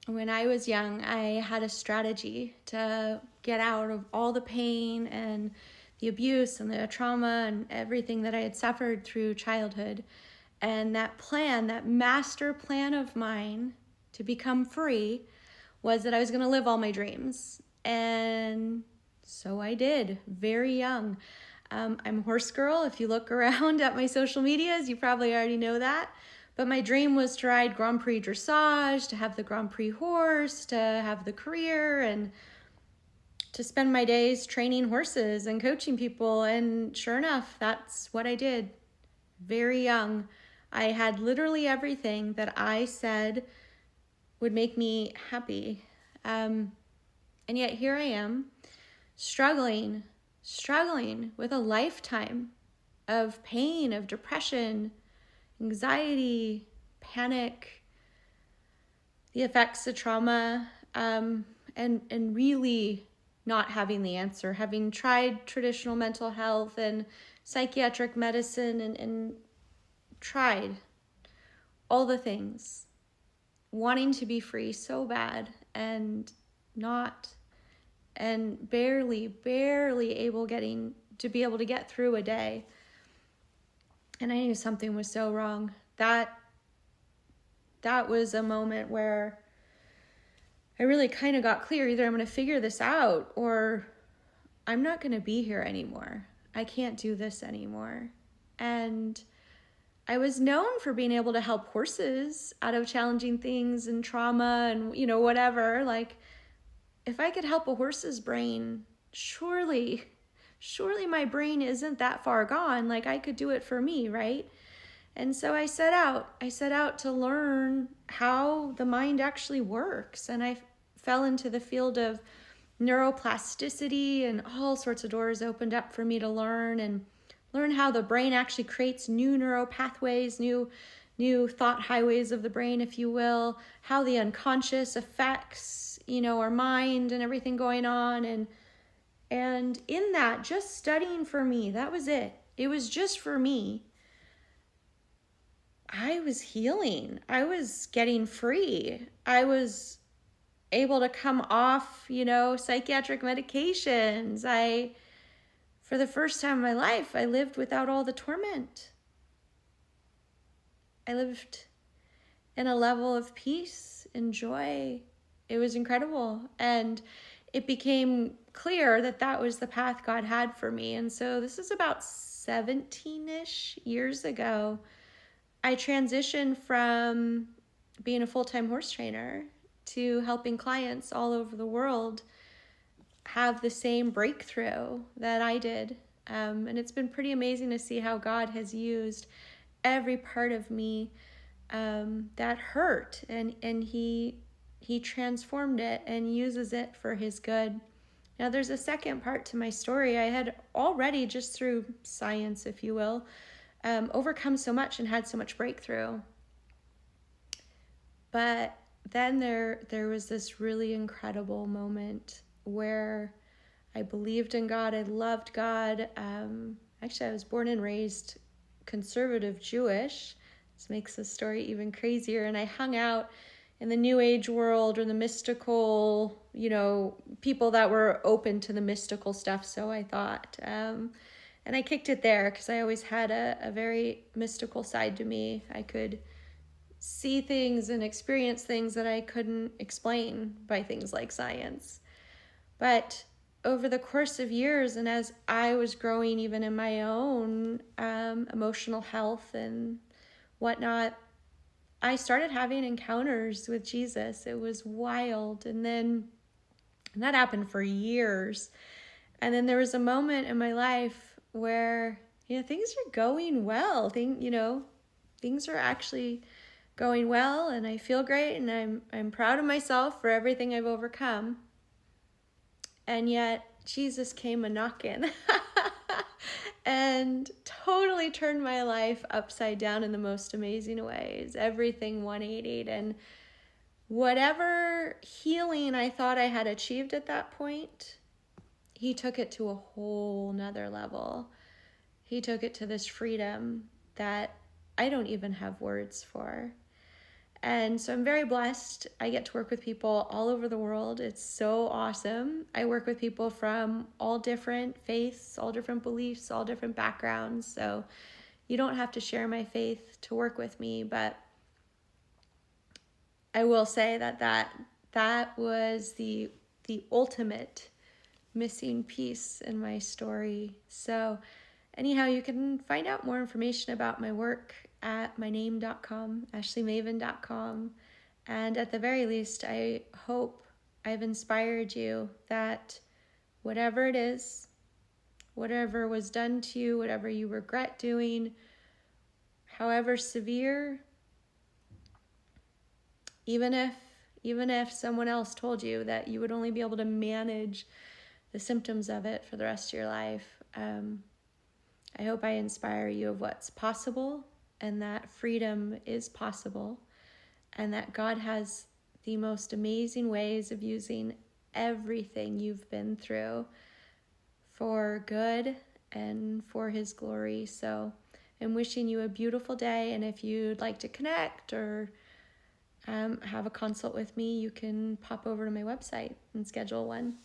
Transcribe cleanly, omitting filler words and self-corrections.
when I was young, I had a strategy to get out of all the pain and the abuse and the trauma and everything that I had suffered through childhood. And that plan, that master plan of mine to become free, was that I was going to live all my dreams. And so I did, very young. I'm a horse girl. If you look around at my social medias, you probably already know that. But my dream was to ride Grand Prix dressage, to have the Grand Prix horse, to have the career, and to spend my days training horses and coaching people. And sure enough, that's what I did. Very young. I had literally everything that I said would make me happy. And yet here I am, struggling with a lifetime of pain, of depression, anxiety, panic, the effects of trauma, and really not having the answer, having tried traditional mental health and psychiatric medicine and tried all the things, wanting to be free so bad and not, and barely able to be able to get through a day. And I knew something was so wrong. That was a moment where I really kind of got clear. Either I'm going to figure this out or I'm not going to be here anymore. I can't do this anymore. And I was known for being able to help horses out of challenging things and trauma and, whatever. Like, if I could help a horse's brain, surely my brain isn't that far gone. Like, I could do it for me, right? And so I set out to learn how the mind actually works. And I fell into the field of neuroplasticity, and all sorts of doors opened up for me to learn how the brain actually creates new neural pathways, new thought highways of the brain, if you will, how the unconscious affects, our mind and everything going on. And in that, just studying for me, that was it. It was just for me. I was healing. I was getting free. I was able to come off, psychiatric medications. For the first time in my life, I lived without all the torment. I lived in a level of peace and joy. It was incredible. And it became clear that that was the path God had for me. And so this is about 17-ish years ago. I transitioned from being a full-time horse trainer to helping clients all over the world have the same breakthrough that I did. And it's been pretty amazing to see how God has used every part of me that hurt, and he transformed it and uses it for his good. Now, there's a second part to my story. I had already, just through science, if you will, overcome so much and had so much breakthrough. But then there was this really incredible moment where I believed in God. I loved God. Actually, I was born and raised conservative Jewish. This makes the story even crazier. And I hung out in the New Age world, or the mystical, people that were open to the mystical stuff, so I thought. And I kicked it there because I always had a very mystical side to me. I could see things and experience things that I couldn't explain by things like science. But over the course of years, and as I was growing even in my own emotional health and whatnot, I started having encounters with Jesus. It was wild. And that happened for years. And then there was a moment in my life where, things are going well. Things are actually going well, and I feel great, and I'm proud of myself for everything I've overcome. And yet Jesus came a-knocking and totally turned my life upside down in the most amazing ways. Everything 180'd, and whatever healing I thought I had achieved at that point, he took it to a whole nother level. He took it to this freedom that I don't even have words for. And so I'm very blessed. I get to work with people all over the world. It's so awesome. I work with people from all different faiths, all different beliefs, all different backgrounds. So you don't have to share my faith to work with me, but I will say that was the ultimate missing piece in my story. So anyhow, you can find out more information about my work at myname.com, ashleymaven.com. And at the very least, I hope I've inspired you that whatever it is, whatever was done to you, whatever you regret doing, however severe, even if someone else told you that you would only be able to manage the symptoms of it for the rest of your life, I hope I inspire you of what's possible, and that freedom is possible, and that God has the most amazing ways of using everything you've been through for good and for His glory. So I'm wishing you a beautiful day, and if you'd like to connect or have a consult with me, you can pop over to my website and schedule one.